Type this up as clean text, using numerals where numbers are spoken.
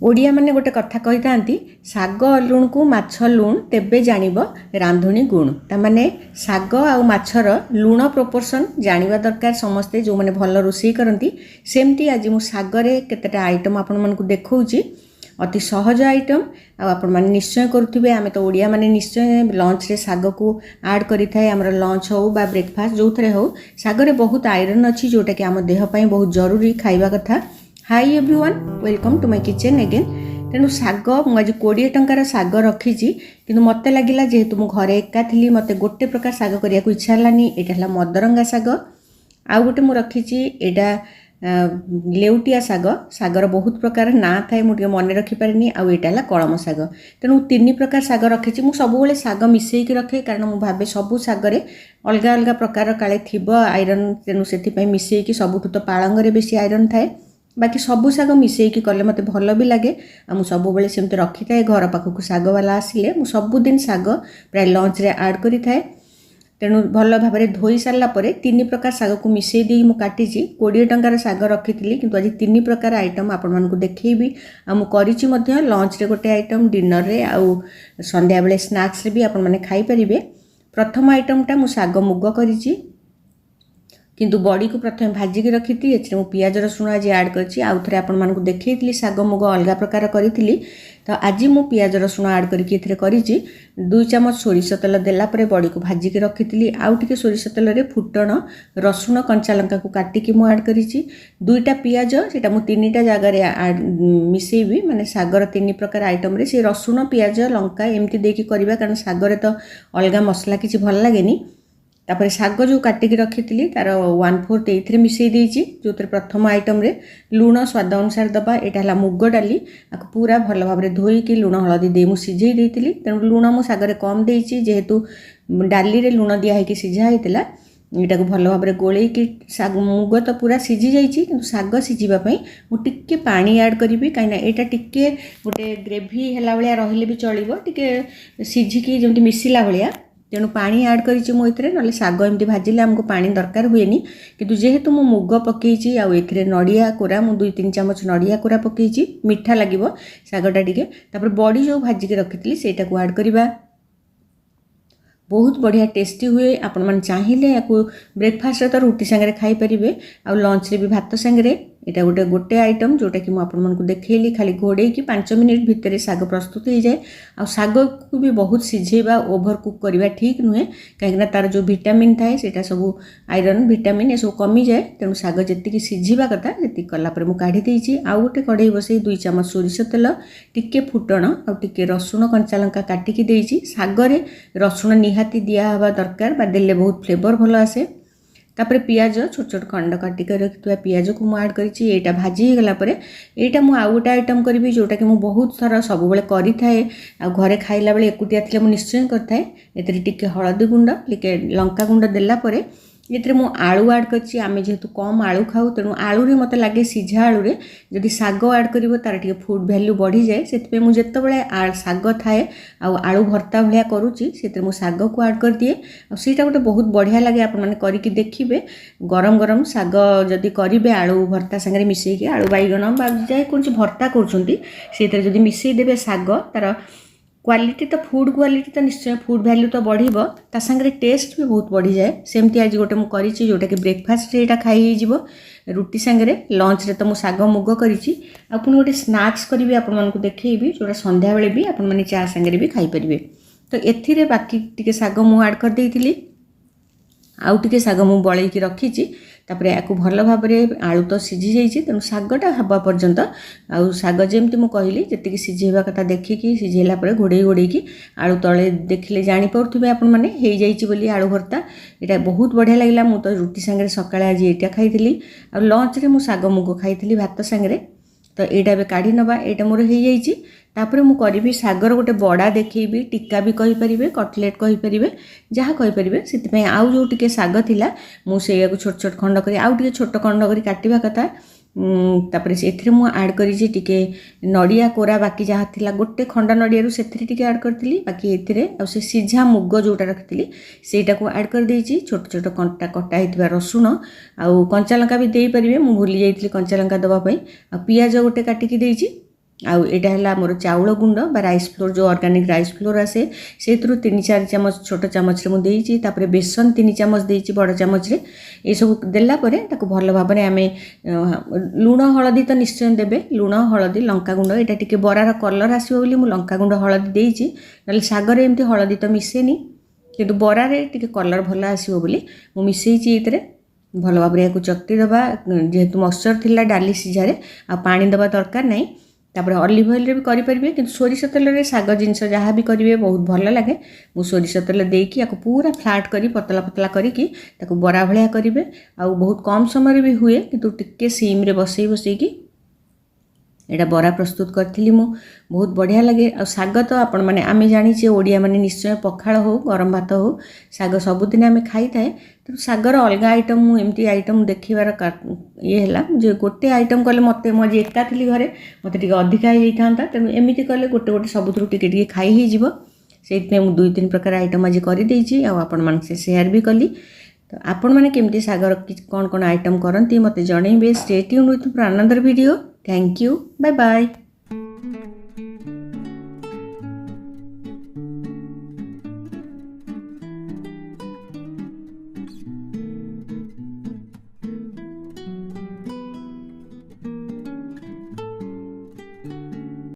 ओडिया माने गोटे कथा कही था साग लुण को माछ लुण तेबे जानिब रांधुनी गुण ताने साग आउ माछर लुण प्रोपोर्शन जानिबा दरकार समस्ते जो मैंने भल रोषे करती सेमती आज मु सागरे केतेटा आइटम आपण मानकु देखौची अति सहज आइटम आपण माने निश्चय करुथिबे। आमे तो ओडिया माने निश्चय लंच रे साग को ऐड करि थाए हमर लंच हो बा ब्रेकफास्ट जो थरे हो सागरे बहुत आयरन अछि जोटा कि आम देह पई बहुत जरूरी खाइबा कथा। Hi everyone welcome to my kitchen again. तेणु साग मुझे 20 टंकार साग रखी कि मत लगिला जेहेतु मु घरे एका थी मत गोटे प्रकार साग करने को इच्छा है। यहाँ मदरंगा साग आउ गोटे मुझे रखी यहाँ लेउटिया साग सागर बहुत प्रकार ना थाए मुझे मन रखिपारे आउ यहाँ कलम साग। तेणु 3 प्रकार साग रखी मुझे सब साग मिसेक रखे कारण मुझे भावे सबू सागरे अलग अलग प्रकार काले थी आयरन तेणु से मिसेक सबुठ तो पालंगे बेसी आयरन थाए बाकी सबू साग मिसेक कले मत भल भी लगे। मुझे सब सेमती रखी थाए घर पाखक साग वाला आसिले मुझे सबुदिन साग प्राय लंच रे ऐड करि थाए। तेणु भल भाव में धोई सारा 3 प्रकार साग को मिसई दी मु काटी 20 टंकार साग रखी किंतु आज 3 प्रकार आइटम आपण मानकु देखैबी। मु करिछि मध्य लंच रे गोटे आइटम डिनर रे आउ संध्या बेले स्नैक्स रे भी आपण माने खाई परिबे। प्रथम आइटमटा मु साग मुग करिछि किंतु बड़ी को प्रथम भाजिक रखी थी मु पियाज रसुण आज ऐड करछि। आउ थरे आपण मानकु देखैतली साग मुग अलग प्रकार करितली तो आज मु पियाज रसुण ऐड करके एथरे करिछि। 2 चामच सोरिष तेल देला परे बड़ी को भाजिक रखी आउ टिके सोरिष तेल रे फुटण रसुण कंचा लंका को काटिकी मु ऐड करिछि। 2टा पियाज सेटा मु 3टा जगह रे मिसेइबी माने सागर 3 प्रकार आइटम रे से रसुण पियाज लंका एमती देकी करबा कारण सागरे तो अलग मसला किछि भल लागेनी। तापर साग जो काटिकी रखी तार 1/4 ये मिसई देइछि जो प्रथम आइटम रे लुण स्वाद अनुसार दबा। यहाँ मुग डाली आपको पूरा भल भाव में धोईकी लुण हलदी दे मु सिझे देइतिली तेणु लुण मु सागरे कम देइछि जेहेतु डाली रे लुण दिया है कि सिझा होइतिला यहाँ को भल भाव में गोलेकी साग मुग तो पूरा सिझी जाइछि किंतु साग सिझीबा मु टिके पानी ऐड करी कहीं यहाँ टिके गोटे ग्रेवी हैला भलिया रहिले भी चलिबो टिके सिझिकी जेमति मिसिला भलिया तेणु पानी ऐड करिछि मु एथरे नले साग एमती भाजिले हमको पानी दरकार हुएनी किंतु जेहेतु मु मुग पकेइछि आ एथरे नड़िया कोरा मु 2-3 चामच नड़िया कोरा पकेइछि मिठा लागिबो सागटा टिके। तापर बड़ी जो भाजिके रखितली सेटा को ऐड करिबा बहुत बढ़िया टेस्टी हुए। आपण मन चाहिए याकू ब्रेकफास्ट तो रुटी सांगे खाई परिबे आ लंच रे भी भात सांगे एटा गोटे आइटम जोटा कि मुझे आपको देखली खाली घोड़े कि 5 मिनिट भितर साग प्रस्तुत हो जाए। आ साग को भी बहुत सिझेबा ओभर कुक करवा ठीक नुहे कहीं तार जो विटामिन थाए सेटा सब आयरन विटामिन ये सब कमी जाए तेणु साग जी सिझा कथा जी कलापर मुझे काढ़ी देछि। आउ गोटे कढ़ई बसई 2 चामच सोरिष तेल टिके फुटण आ टिके रसुण कंचा लंका काटिकी देछि। सागरे रसुण निहाती दिया हवा दरकार बा देले बहुत फ्लेवर भल आसे। तापर पियाज छोट छोट खंड काटिक रखिथुआ पियाज को मु ऐड करिछि एटा भाजी गला परे एटा मु आउ गोटे आइटम करी जोटा कि मु बहुत सारा सब बेले करि थाए आ घरे खाइला बेले एकुटिया थिले मु निश्चय करथाए। एतरे टिके हळदी गुंड टिके लंका गुंड देला परे ये मु आलू ऐड करिछि आमे जेहेतु कम आलू खाऊ तेणु आलू रे मते लागे सिझा आलू रे जदि साग ऐड करिवो तार टिके फूड वैल्यू बढ़ी जाए सेतपे मु जेतेबेले साग थाए आ आलू भर्ता भलिया करूछि सेते मु साग को ऐड कर दिए आ सेटा गोटे बहुत बढ़िया लागे। आपण माने करिकि देखिबे गरम गरम साग जदि करिवे आलू भर्ता संगे मिसेइके आलू बैगण बा जाय कोनछि भर्ता करूछंती सेते जदि मिसेइ देबे साग तार क्वालिटी तो फूड क्वालिटी तो निश्चय फूड वैल्यू तो बढ़िबो ता संगे टेस्ट भी बहुत बढ़ी जाए। सेमती आज गोटे मु करिछि जोटा कि ब्रेकफास्ट रे एटा खाई जिवो रुटी संगे लंच रे तो मु साग मुग करिछि आ पुनी गोटे स्नैक्स करिवे आपण मानकु देखैबी जोटा संध्या बेले भी आपण माने चा संगे भी खाई परिबे। तो एथिरे बाकी टिके साग मु ऐड कर देइतिली आउ टिके साग मु बळैकी रखिछि। तापर याकू भल भाव में आलू तो सिझी जाइए तेणु सागटा हवा पर्यंत आउ साग जमती मुझे कहली जी सिझेबा कथा देखिकी सिझेला घोड़े घोड़े आलू तले देखिले जापे आपण मैंने बोली आलू भर्ता यहाँ बहुत बढ़िया लगे। मुझे तो रुटी सांगे सकाଳେ आज यहाँ खाई आ लंच रे मु साग मुग खाई भात सांगे तो यहाँ भी काढ़ी नवा यहाँ मोर हो जाइए। तापर मु करी सागर गोटे बड़ा देखी टिक्का भी कहींपर कटलेट कहींपर जहाँ कहींपर से आउ जो टिके साग थिला मुझे छोट छोट खंड कर आउ टिके छोट खंड कर काटिबा कथा। तापर से मु ऐड करी टिके नड़िया कोरा बाकी जहाँ थिला गोटे खंड नड़िया से टिके ऐड करती बाकी एथिरे आ से सिझा मुग जोटा रखी सेटा को ऐड कर देछि। छोट छोट कंटा कटा होइतिबा रसुण आउ कंचा लंका भी दे परिबे मु भूली जाइतिली कंचा लंका दबा पई आ पियाज गोटे काटिकी देछि आउ एटा है मोर चाउल गुंड बा राइस फ्लोर जो ऑर्गेनिक राइस फ्लोर आसे से 3-4 चामच छोट चामच रे मु देइची तापर बेसन 3 चामच देइची बड़ चामच रे ए सब देला परे ताको भल भाबरे आमे लूण हळदी तो निश्चय देबे लूण हळदी लंका गुंड एटा टिके बरार कलर आसीबो बोली मु लंका गुंड हळदी देइची नले सागर एमती हळदी तो मिसेनी किंतु बरारे टिके कलर भल आसीबो बोली मु मिसेइची एतरे भल भाबरे याकु चकटी दबा जेहेतु मॉइस्चर थिला डाली सिझारे आ पानी दबा दरकार नहीं तापर ऑलिव ऑयल रे भी करि परिबे कि सोरिष तेल रे साग जिनस जहाँ भी करेंगे बहुत भल लगे मु सोरिष तेल देकी याको पूरा फ्लाट करी पतला पतला करिकी ताको बरा भलिया करिवे आ बहुत कम समय भी हुए किंतु टिके सीम रे बसई बसई की एटा बरा प्रस्तुत करथिली मु बहुत बढ़िया लगे आ साग तो आपण माने आमे जानी छे ओडिया माने निश्चय पखाळ हो गरम भात हो साग सबुदिन आमे खाई थाए तो सागर अलग आइटम मु एमती आइटम देखिबार ये हला जे गोटे आइटम कले मते म जे एका थिली घरे मते टिके अधिका हेई थांता तेनु एमिति कले गोटे गोटे सबुथरु टिके टिके खाई हे जिवो सेइतमे मु 2-3 प्रकार आइटम आज करि देइची आ आपण मान से शेयर भी कली तो आपण माने केमती सागर कोन कोन आइटम करंती मते जणैबे stay tune with another video thank you bye bye.